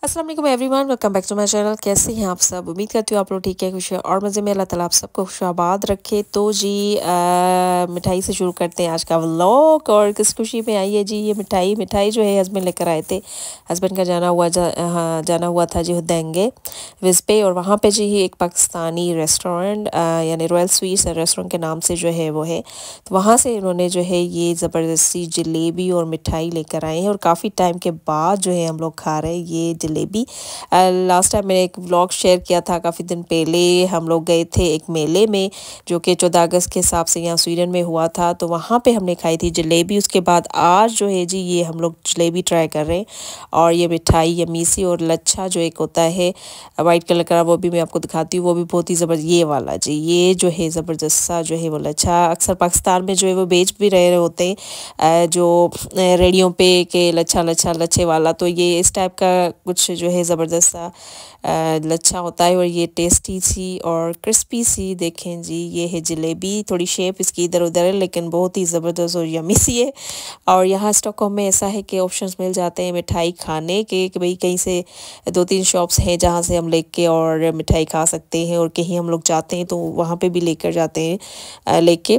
अस्सलाम वालेकुम everyone, welcome back to my channel. कैसे हैं आप सब? उम्मीद करती हूँ आप लोग ठीक है, खुश है और मज़े में। अल्लाह ताला आप सबको खुशाबाद रखे। तो जी मिठाई से शुरू करते हैं आज का व्लॉग। और किस खुशी में आई है जी ये मिठाई जो है हस्बैंड लेकर आए थे। हस्बैंड का जाना हुआ था जी हुदैंगे विज़ पे, और वहाँ पे जी एक पाकिस्तानी रेस्टोरेंट यानी रॉयल स्वीट्स रेस्टोरेंट के नाम से जो है वो है। तो वहाँ से इन्होंने जो है ये ज़बरदस्ती जलेबी और मिठाई लेकर आए हैं, और काफ़ी टाइम के बाद जो है हम लोग खा रहे हैं ये जलेबी। लास्ट टाइम मैंने एक व्लॉग शेयर किया था, काफ़ी दिन पहले हम लोग गए थे एक मेले में जो कि 14 अगस्त के हिसाब से यहाँ स्वीडन में हुआ था। तो वहाँ पे हमने खाई थी जलेबी। उसके बाद आज जो है जी ये हम लोग जलेबी ट्राई कर रहे हैं, और ये मिठाई यम्मी सी। और लच्छा जो एक होता है वाइट कलर का, वो भी मैं आपको दिखाती हूँ, वो भी बहुत ही ज़बरदस्त। ये वाला जी ये जो है ज़बरदस्त सा जो है वो लच्छा अक्सर पाकिस्तान में जो है वो बेच भी रहे होते हैं जो रेडियो पे के लच्छे वाला। तो ये इस टाइप का कुछ जो है ज़बरदस्त सा लच्छा होता है, और ये टेस्टी सी और क्रिस्पी सी। देखें जी ये है जलेबी, थोड़ी शेप इसकी इधर उधर है लेकिन बहुत ही ज़बरदस्त और यम्मी सी है। और यहाँ स्टॉकहोम में ऐसा है कि ऑप्शंस मिल जाते हैं मिठाई खाने के, कि भाई कहीं से 2-3 शॉप्स हैं जहाँ से हम लेके और मिठाई खा सकते हैं, और कहीं हम लोग जाते हैं तो वहाँ पे भी लेकर जाते हैं लेके।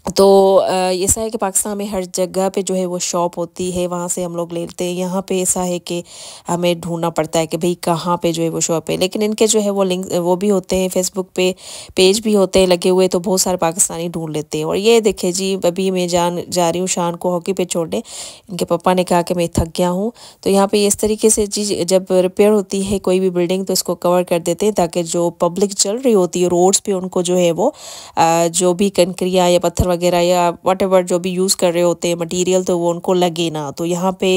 तो ऐसा है कि पाकिस्तान में हर जगह पे जो है वो शॉप होती है, वहाँ से हम लोग लेते हैं। यहाँ पे ऐसा है कि हमें ढूंढना पड़ता है कि भाई कहाँ पे जो है वो शॉप है, लेकिन इनके जो है वो लिंक वो भी होते हैं, फेसबुक पे पेज भी होते हैं लगे हुए, तो बहुत सारे पाकिस्तानी ढूंढ लेते हैं। और ये देखे जी अभी मैं जा रही हूँ शान को हॉकी पे छोड़ने। इनके पापा ने कहा कि मैं थक गया हूँ। तो यहाँ पे इस तरीके से जी जब रिपेयर होती है कोई भी बिल्डिंग तो इसको कवर कर देते हैं, ताकि जो पब्लिक चल रही होती है रोड्स पे उनको जो है वो जो भी कंकरिया या पत्थर वगैरह या व्हाटएवर जो भी यूज़ कर रहे होते हैं मटेरियल, तो वो उनको लगे ना। तो यहाँ पे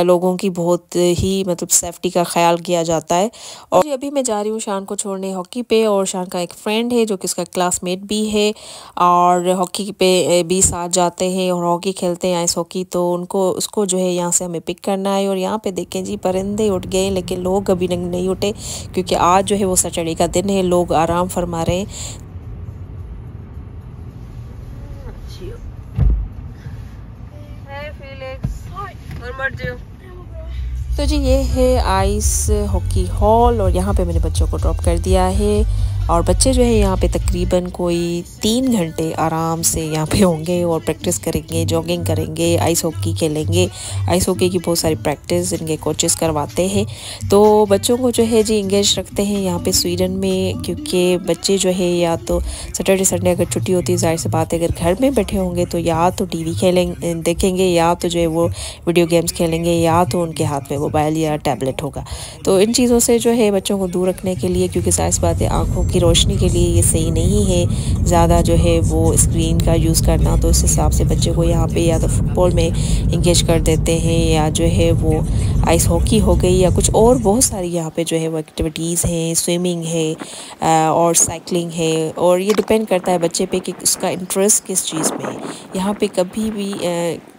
लोगों की बहुत ही मतलब सेफ्टी का ख्याल किया जाता है। और अभी मैं जा रही हूँ शान को छोड़ने हॉकी पे, और शान का एक फ्रेंड है जो कि इसका क्लासमेट भी है, और हॉकी पे भी साथ जाते हैं और हॉकी खेलते हैं, आइस हॉकी। तो उसको जो है यहाँ से हमें पिक करना है। और यहाँ पे देखें जी परिंदे उठ गए, लेकिन लोग अभी नहीं उठे क्योंकि आज जो है वो सैटरडे का दिन है, लोग आराम फरमा रहे हैं। तो जी ये है आइस हॉकी हॉल, और यहाँ पे मैंने बच्चों को ड्रॉप कर दिया है। और बच्चे जो है यहाँ पे तकरीबन कोई 3 घंटे आराम से यहाँ पे होंगे और प्रैक्टिस करेंगे, जॉगिंग करेंगे, आइस हॉकी खेलेंगे। आइस हॉकी की बहुत सारी प्रैक्टिस इनके कोचेस करवाते हैं। तो बच्चों को जो है जी इंगेज रखते हैं यहाँ पे स्वीडन में, क्योंकि बच्चे जो है या तो सैटरडे संडे अगर छुट्टी होती है, जाहिर सी बात है अगर घर में बैठे होंगे तो या तो टीवी देखेंगे, या तो जो है वो वीडियो गेम्स खेलेंगे, या तो उनके हाथ में मोबाइल या टैबलेट होगा। तो इन चीज़ों से जो है बच्चों को दूर रखने के लिए, क्योंकि जाहिर सी बात है आँखों की रोशनी के लिए ये सही नहीं है ज़्यादा जो है वो स्क्रीन का यूज़ करना। तो इस हिसाब से बच्चे को यहाँ पे या तो फुटबॉल में इंगेज कर देते हैं, या जो है वो आइस हॉकी हो गई, या कुछ और बहुत सारी यहाँ पे जो है वो एक्टिविटीज़ हैं, स्विमिंग है और साइकिलिंग है। और ये डिपेंड करता है बच्चे पे कि उसका इंटरेस्ट किस चीज़ में है। यहाँ पे कभी भी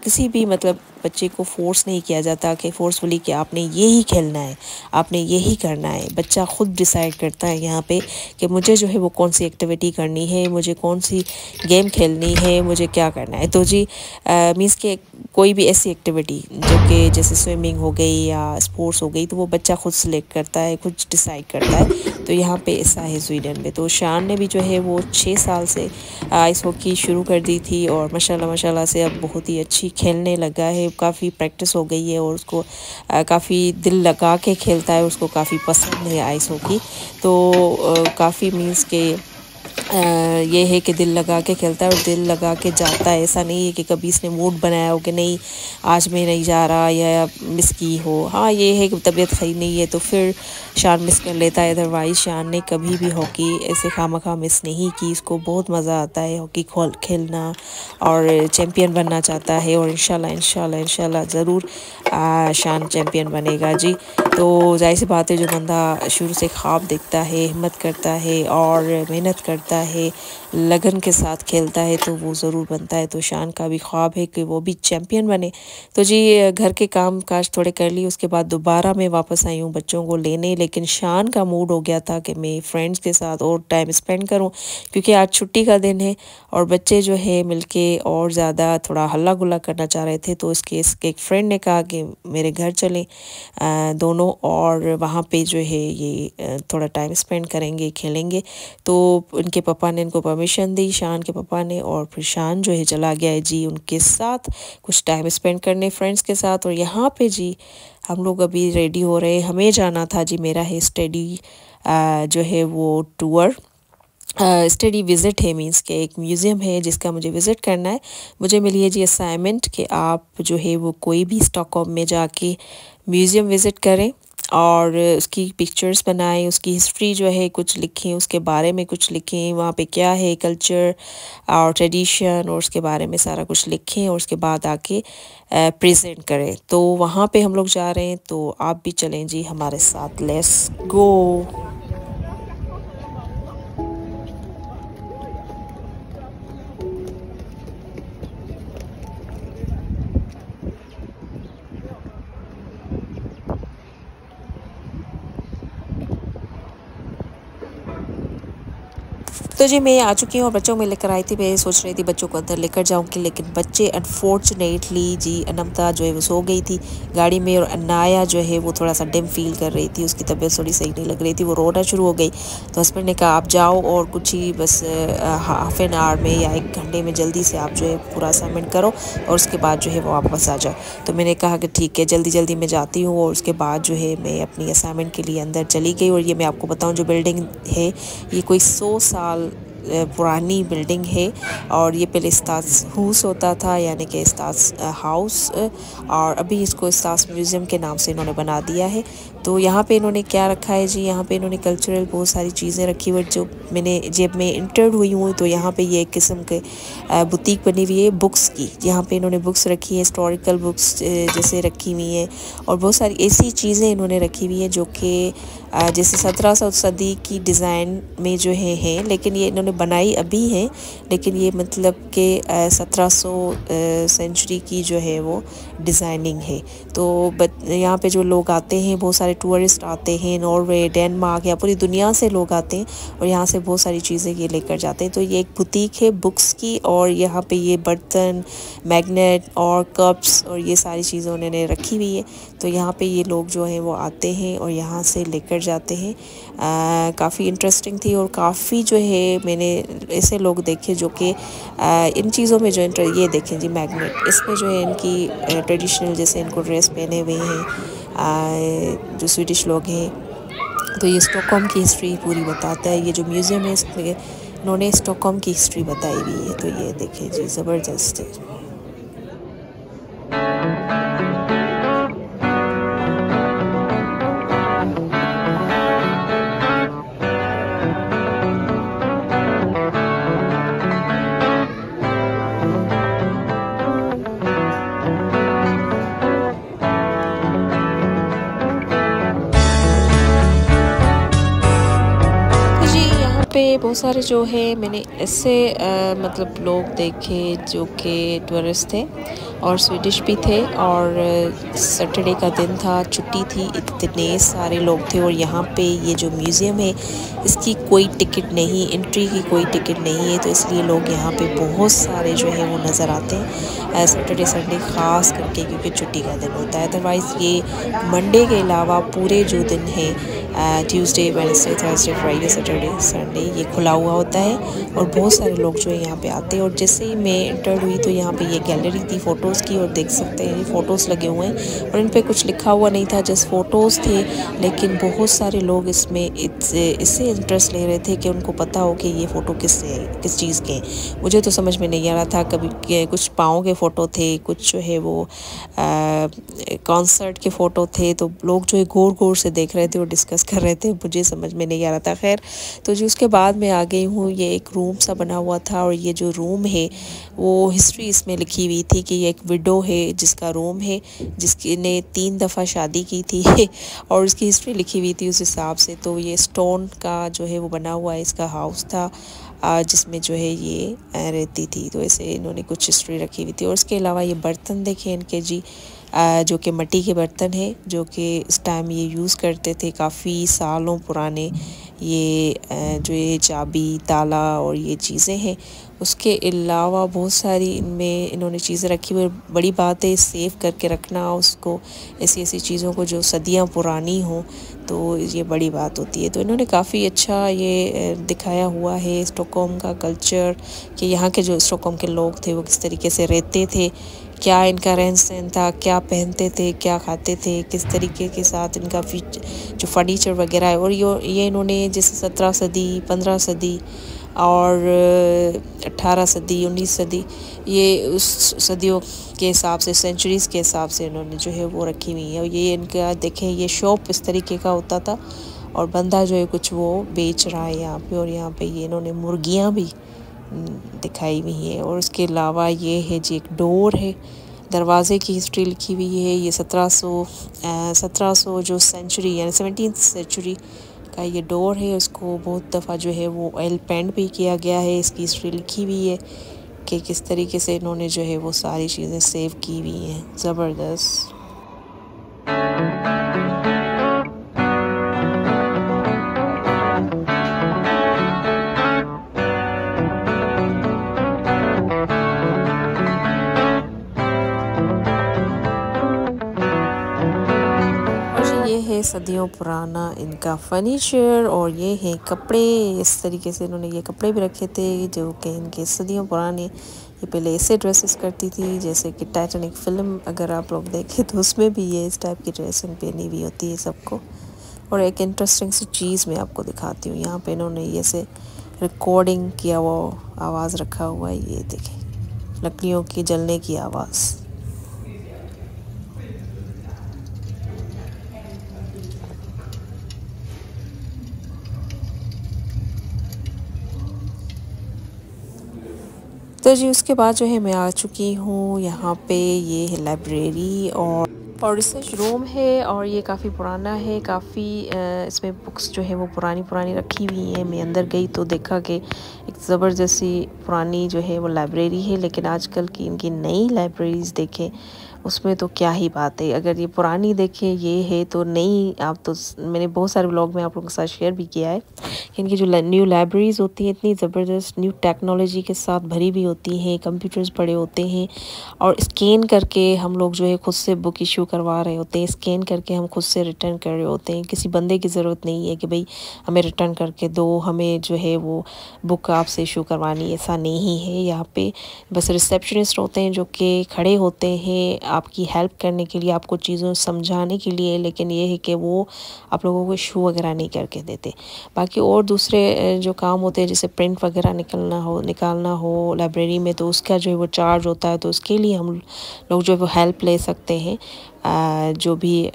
किसी भी मतलब बच्चे को फोर्स नहीं किया जाता कि फोर्सफुली कि आपने ये ही खेलना है, आपने यही करना है। बच्चा खुद डिसाइड करता है यहाँ पे कि मुझे जो है वो कौन सी एक्टिविटी करनी है, मुझे कौन सी गेम खेलनी है, मुझे क्या करना है। तो जी मीन्स के कोई भी ऐसी एक्टिविटी जो कि जैसे स्विमिंग हो गई या स्पोर्ट्स हो गई, तो वो बच्चा खुद सेलेक्ट करता है, खुद डिसाइड करता है। तो यहाँ पे ऐसा है स्वीडन में। तो शान ने भी जो है वो 6 साल से आइस हॉकी शुरू कर दी थी, और माशाल्लाह से अब बहुत ही अच्छी खेलने लगा है। काफ़ी प्रैक्टिस हो गई है, और उसको काफ़ी दिल लगा के खेलता है, उसको काफ़ी पसंद है आइस हॉकी। तो काफ़ी मीन्स के ये है कि दिल लगा के खेलता है और दिल लगा के जाता है। ऐसा नहीं है कि कभी इसने मूड बनाया हो कि नहीं आज मैं नहीं जा रहा या मिस की हो। हाँ ये है कि तबीयत सही नहीं है तो फिर शान मिस कर लेता है, अदरवाइज़ शान ने कभी भी हॉकी ऐसे खामखा मिस नहीं की। इसको बहुत मज़ा आता है हॉकी खेलना, और चैम्पियन बनना चाहता है, और इंशाल्लाह ज़रूर शान चैम्पियन बनेगा जी। तो जाहिर सी बात है जो बंदा शुरू से ख्वाब देखता है, हिम्मत करता है और मेहनत करता सीखता है, लगन के साथ खेलता है तो वो ज़रूर बनता है। तो शान का भी ख्वाब है कि वो भी चैम्पियन बने। तो जी घर के काम काज थोड़े कर लिए, उसके बाद दोबारा मैं वापस आई हूँ बच्चों को लेने, लेकिन शान का मूड हो गया था कि मैं फ्रेंड्स के साथ और टाइम स्पेंड करूँ, क्योंकि आज छुट्टी का दिन है और बच्चे जो है मिलके और ज़्यादा थोड़ा हल्ला गुल्ला करना चाह रहे थे। तो इसके एक फ्रेंड ने कहा कि मेरे घर चलें दोनों, और वहाँ पे जो है ये थोड़ा टाइम स्पेंड करेंगे, खेलेंगे। तो उनके पापा ने इनको परमिशन दी, शान के पापा ने, और फिर शान जो है चला गया है जी उनके साथ कुछ टाइम स्पेंड करने फ्रेंड्स के साथ। और यहाँ पे जी हम लोग अभी रेडी हो रहे हैं, हमें जाना था जी, मेरा है स्टडी जो है वो टूर स्टडी विज़िट है, मींस के एक म्यूज़ियम है जिसका मुझे विज़िट करना है। मुझे मिली है जी असाइनमेंट कि आप जो है वो कोई भी स्टॉकहोम में जाके म्यूज़ियम विज़िट करें और उसकी पिक्चर्स बनाएं, उसकी हिस्ट्री जो है कुछ लिखें, उसके बारे में कुछ लिखें, वहाँ पे क्या है कल्चर और ट्रेडिशन, और उसके बारे में सारा कुछ लिखें और उसके बाद आके प्रेजेंट करें। तो वहाँ पे हम लोग जा रहे हैं, तो आप भी चलें जी हमारे साथ, लेट्स गो। तो जी मैं आ चुकी हूँ और बच्चों में लेकर आई थी। मैं सोच रही थी बच्चों को अंदर लेकर जाऊँगी, लेकिन बच्चे अनफॉर्चुनेटली जी अनमता जो है वो सो गई थी गाड़ी में, और अनाया जो है वो थोड़ा सा डिम फील कर रही थी, उसकी तबीयत थोड़ी सही नहीं लग रही थी, वो रोना शुरू हो गई। तो हस्बैंड ने कहा आप जाओ और कुछ ही बस हाफ एन आवर में या 1 घंटे में जल्दी से आप जो है पूरा असाइनमेंट करो और उसके बाद जो है वो वापस आ जाओ। तो मैंने कहा कि ठीक है, जल्दी जल्दी मैं जाती हूँ, और उसके बाद जो है मैं अपनी असाइनमेंट के लिए अंदर चली गई। और ये मैं आपको बताऊँ जो बिल्डिंग है ये कोई 100 साल पुरानी बिल्डिंग है, और ये पहले स्टास हाउस होता था, यानी कि स्टास हाउस, और अभी इसको स्टास म्यूज़ियम के नाम से इन्होंने बना दिया है। तो यहाँ पे इन्होंने क्या रखा है जी, यहाँ पे इन्होंने कल्चरल बहुत सारी चीज़ें रखी हुई। जो मैंने जब मैं इंटर्ड हुई हूँ तो यहाँ पे ये एक किस्म के बुटीक बनी हुई है बुक्स की। यहाँ पे इन्होंने बुक्स रखी है, हिस्टोरिकल बुक्स जैसे रखी हुई हैं, और बहुत सारी ऐसी चीज़ें इन्होंने रखी हुई है जो कि जैसे 1700 सदी की डिज़ाइन में जो है, लेकिन ये इन्होंने बनाई अभी है, लेकिन ये मतलब कि 1700 सेंचुरी की जो है वो डिज़ाइनिंग है। तो यहाँ पे जो लोग आते हैं, बहुत सारे टूरिस्ट आते हैं, नॉर्वे, डेनमार्क या पूरी दुनिया से लोग आते हैं और यहाँ से बहुत सारी चीज़ें ये लेकर जाते हैं। तो ये एक बुटीक है बुक्स की, और यहाँ पे ये बर्तन, मैग्नेट और कप्स और ये सारी चीज़ें उन्होंने रखी हुई है। तो यहाँ पे ये लोग जो हैं वो आते हैं और यहाँ से लेकर जाते हैं। काफ़ी इंटरेस्टिंग थी, और काफ़ी जो है मैंने ऐसे लोग देखे जो कि इन चीज़ों में जो ये देखें जी मैग्नेट, इसमें जो है इनकी ट्रेडिशनल जैसे इनको ड्रेस पहने हुए हैं जो स्वीडिश लोग हैं। तो ये स्टॉकहोम की हिस्ट्री पूरी बताता है। ये जो म्यूज़ियम है इसमें इन्होंने स्टॉकहोम की हिस्ट्री बताई हुई है। तो ये देखें जी, ज़बरदस्त है। पे बहुत सारे जो है मैंने ऐसे मतलब लोग देखे जो कि टूरिस्ट थे और स्वीडिश भी थे, और सैटरडे का दिन था, छुट्टी थी, इतने सारे लोग थे। और यहाँ पे ये जो म्यूज़ियम है इसकी कोई टिकट नहीं, एंट्री की कोई टिकट नहीं है, तो इसलिए लोग यहाँ पे बहुत सारे जो है वो नज़र आते हैं सैटरडे संडे ख़ास करके, क्योंकि छुट्टी का दिन होता है। अदरवाइज़ ये मंडे के अलावा पूरे जो दिन है Tuesday, Wednesday, Thursday, Friday, Saturday, Sunday ये खुला हुआ होता है, और बहुत सारे लोग जो है यहाँ पे आते हैं। और जैसे ही मैं इंटर हुई तो यहाँ पे ये गैलरी थी फ़ोटोज़ की, और देख सकते हैं फ़ोटोज़ लगे हुए हैं, और इन पे कुछ लिखा हुआ नहीं था, जस्ट फ़ोटोज़ थे। लेकिन बहुत सारे लोग इसमें इससे इंटरेस्ट ले रहे थे कि उनको पता हो कि ये फ़ोटो किस चीज़ के हैं। मुझे तो समझ में नहीं आ रहा था, कभी कुछ पाँव के फ़ोटो थे, कुछ जो है वो कॉन्सर्ट के फ़ोटो थे। तो लोग जो है गौर गौर से देख रहे थे और डिस्कस कर रहे थे, मुझे समझ में नहीं आ रहा था। खैर, तो जी उसके बाद मैं आ गई हूँ। ये एक रूम सा बना हुआ था, और ये जो रूम है वो हिस्ट्री इसमें लिखी हुई थी कि ये एक एक विडो है जिसका रूम है, जिसकी ने 3 दफ़ा शादी की थी और उसकी हिस्ट्री लिखी हुई थी उस हिसाब से। तो ये स्टोन का जो है वो बना हुआ है, इसका हाउस था जिसमें जो है ये रहती थी। तो ऐसे इन्होंने कुछ हिस्ट्री रखी हुई थी। और उसके अलावा ये बर्तन देखें इनके जी, जो कि मिट्टी के बर्तन हैं, जो कि इस टाइम ये यूज़ करते थे, काफ़ी सालों पुराने। ये जो ये चाबी, ताला और ये चीज़ें हैं। उसके अलावा बहुत सारी इनमें इन्होंने चीज़ें रखी हुई। बड़ी बात है सेव करके रखना उसको, ऐसी ऐसी चीज़ों को जो सदियां पुरानी हों, तो ये बड़ी बात होती है। तो इन्होंने काफ़ी अच्छा ये दिखाया हुआ है स्टॉकहोम का कल्चर, कि यहाँ के जो स्टॉकहोम के लोग थे वो किस तरीके से रहते थे, क्या इनका रहन सहन था, क्या पहनते थे, क्या खाते थे, किस तरीके के साथ इनका जो फर्नीचर वगैरह है। और ये इन्होंने जैसे 17 सदी, 15 सदी और 18 सदी, 19 सदी, ये उस सदियों के हिसाब से, सेंचुरीज़ के हिसाब से इन्होंने जो है वो रखी हुई है। और ये इनका देखें, ये शॉप इस तरीके का होता था और बंदा जो है कुछ वो बेच रहा है यहाँ पे। और यहाँ पे ये इन्होंने मुर्गियाँ भी दिखाई हुई है। और उसके अलावा ये है जी एक डोर है, दरवाज़े की हिस्ट्री लिखी हुई है। ये 1700 जो सेंचुरी यानी 17th सेंचुरी का ये डोर है। उसको बहुत दफ़ा जो है वो ऑयल पेंट भी किया गया है। इसकी हिस्ट्री लिखी हुई है कि किस तरीके से इन्होंने जो है वो सारी चीज़ें सेव की हुई हैं। ज़बरदस्त। ये है सदियों पुराना इनका फर्नीचर। और ये हैं कपड़े, इस तरीके से इन्होंने ये कपड़े भी रखे थे जो कि इनके सदियों पुराने। ये पहले ऐसे ड्रेसेस करती थी, जैसे कि टाइटैनिक फ़िल्म अगर आप लोग देखें तो उसमें भी ये इस टाइप की ड्रेसिंग पहनी हुई होती है सबको। और एक इंटरेस्टिंग सी चीज़ मैं आपको दिखाती हूँ। यहाँ पे इन्होंने ये से रिकॉर्डिंग किया वो आवाज़ रखा हुआ है, ये देखें, लकड़ियों की जलने की आवाज़। तो जी उसके बाद जो है मैं आ चुकी हूँ यहाँ पे, ये है लाइब्रेरी और रिसर्च रूम है। और ये काफ़ी पुराना है, काफ़ी इसमें बुक्स जो है वो पुरानी पुरानी रखी हुई हैं। मैं अंदर गई तो देखा कि एक ज़बरदस्त सी पुरानी जो है वो लाइब्रेरी है। लेकिन आजकल की इनकी नई लाइब्रेरीज़ देखें, उसमें तो क्या ही बात है। अगर ये पुरानी देखें ये है तो नई, आप तो मैंने बहुत सारे व्लॉग में आप लोगों के साथ शेयर भी किया है कि इनकी जो न्यू लाइब्रेरीज़ होती हैं इतनी ज़बरदस्त न्यू टेक्नोलॉजी के साथ भरी भी होती हैं, कंप्यूटर्स पड़े होते हैं और स्कैन करके हम लोग जो है खुद से बुक इशू करवा रहे होते हैं, स्कैन करके हम खुद से रिटर्न कर रहे होते हैं। किसी बंदे की ज़रूरत नहीं है कि भाई हमें रिटर्न करके दो, हमें जो है वो बुक आपसे इशू करवानी, ऐसा नहीं है। यहाँ पे बस रिसेप्शनिस्ट होते हैं जो कि खड़े होते हैं आपकी हेल्प करने के लिए, आपको चीज़ों समझाने के लिए। लेकिन ये है कि वो आप लोगों को इशू वगैरह नहीं करके देते। बाकी और दूसरे जो काम होते हैं, जैसे प्रिंट वगैरह निकालना हो लाइब्रेरी में, तो उसका जो है वो चार्ज होता है। तो उसके लिए हम लोग जो है वो हेल्प ले सकते हैं जो भी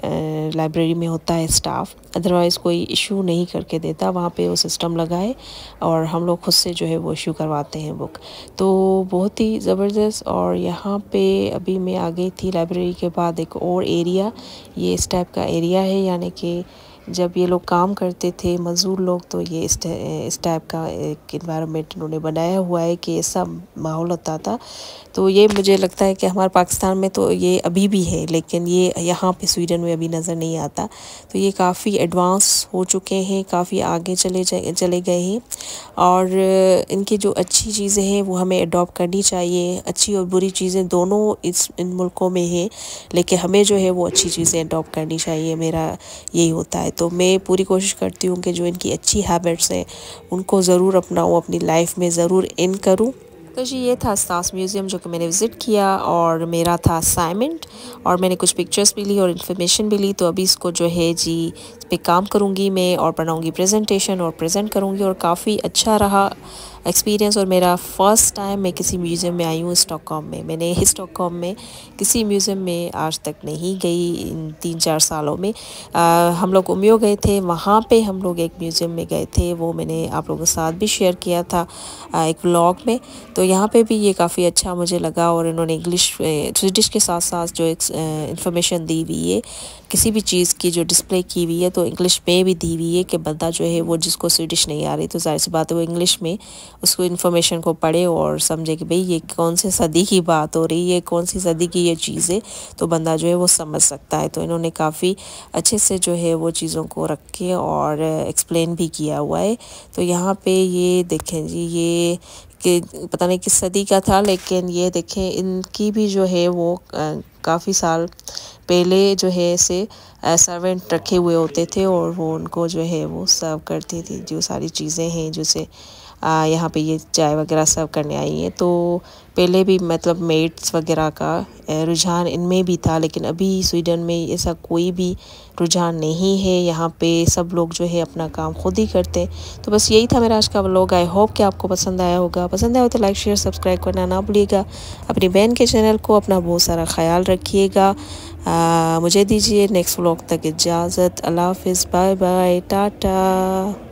लाइब्रेरी में होता है स्टाफ। अदरवाइज़ कोई इशू नहीं करके देता, वहाँ पे वो सिस्टम लगाए और हम लोग खुद से जो है वो इशू करवाते हैं बुक। तो बहुत ही ज़बरदस्त। और यहाँ पे अभी मैं आ गई थी लाइब्रेरी के बाद एक और एरिया, ये इस टाइप का एरिया है, यानी कि जब ये लोग काम करते थे मज़दूर लोग, तो ये इस टाइप का एक एनवायरनमेंट इन्होंने बनाया हुआ है कि ऐसा माहौल होता था। तो ये मुझे लगता है कि हमारे पाकिस्तान में तो ये अभी भी है, लेकिन ये यहाँ पे स्वीडन में अभी नज़र नहीं आता। तो ये काफ़ी एडवांस हो चुके हैं, काफ़ी आगे चले गए हैं। और इनकी जो अच्छी चीज़ें हैं वो हमें अडॉप्ट करनी चाहिए। अच्छी और बुरी चीज़ें दोनों इन मुल्कों में हैं, लेकिन हमें जो है वो अच्छी चीज़ें अडॉप्ट करनी चाहिए, मेरा यही होता है। तो मैं पूरी कोशिश करती हूँ कि जो इनकी अच्छी हैबिट्स हैं उनको ज़रूर अपनाऊँ, अपनी लाइफ में ज़रूर इन करूँ। तो जी ये था सास म्यूज़ियम जो कि मैंने विज़िट किया और मेरा था असाइनमेंट, और मैंने कुछ पिक्चर्स भी ली और इन्फॉर्मेशन भी ली। तो अभी इसको जो है जी इस पे काम करूँगी मैं और बनाऊँगी प्रेजेंटेशन और प्रेजेंट करूँगी। और काफ़ी अच्छा रहा एक्सपीरियंस और मेरा फ़र्स्ट टाइम मैं किसी म्यूज़ियम में आई हूँ स्टॉकहोम में। मैंने स्टॉकहोम में किसी म्यूज़ियम में आज तक नहीं गई इन 3-4 सालों में। हम लोग उमियो गए थे, वहाँ पे हम लोग एक म्यूज़ियम में गए थे, वो मैंने आप लोगों के साथ भी शेयर किया था एक व्लॉग में। तो यहाँ पे भी ये काफ़ी अच्छा मुझे लगा और इन्होंने इंग्लिश स्वीडिश के साथ साथ जो एक इंफॉर्मेशन दी हुई है किसी भी चीज़ की जो डिस्प्ले की हुई है तो इंग्लिश में भी दी हुई है कि बंदा जो है वो जिसको स्वीडिश नहीं आ रही तो ज़ाहिर सी बात है वो इंग्लिश में उसको इन्फॉर्मेशन को पढ़े और समझे कि भाई ये कौन से सदी की बात हो रही है, कौन सी सदी की ये चीज़ है, तो बंदा जो है वो समझ सकता है। तो इन्होंने काफ़ी अच्छे से जो है वो चीज़ों को रख के और एक्सप्लेन भी किया हुआ है। तो यहाँ पे ये देखें जी, ये कि पता नहीं किस सदी का था, लेकिन ये देखें इनकी भी जो है वो काफ़ी साल पहले जो है से सर्वेंट रखे हुए होते थे और वो उनको जो है वो सर्व करती थी। जो सारी चीज़ें हैं जैसे यहाँ पे ये चाय वगैरह सर्व करने आई हैं, तो पहले भी मतलब मेड्स वगैरह का रुझान इनमें भी था, लेकिन अभी स्वीडन में ऐसा कोई भी रुझान नहीं है। यहाँ पे सब लोग जो है अपना काम खुद ही करते हैं। तो बस यही था मेरा आज का व्लॉग। आई होप कि आपको पसंद आया होगा। पसंद आया हो तो लाइक शेयर सब्सक्राइब करना ना भूलिएगा। अपनी बहन के चैनल को अपना बहुत सारा ख्याल रखिएगा। मुझे दीजिए नेक्स्ट व्लॉग तक इजाज़त। अल्लाह हाफ़िज़, बाय बाय, टाटा।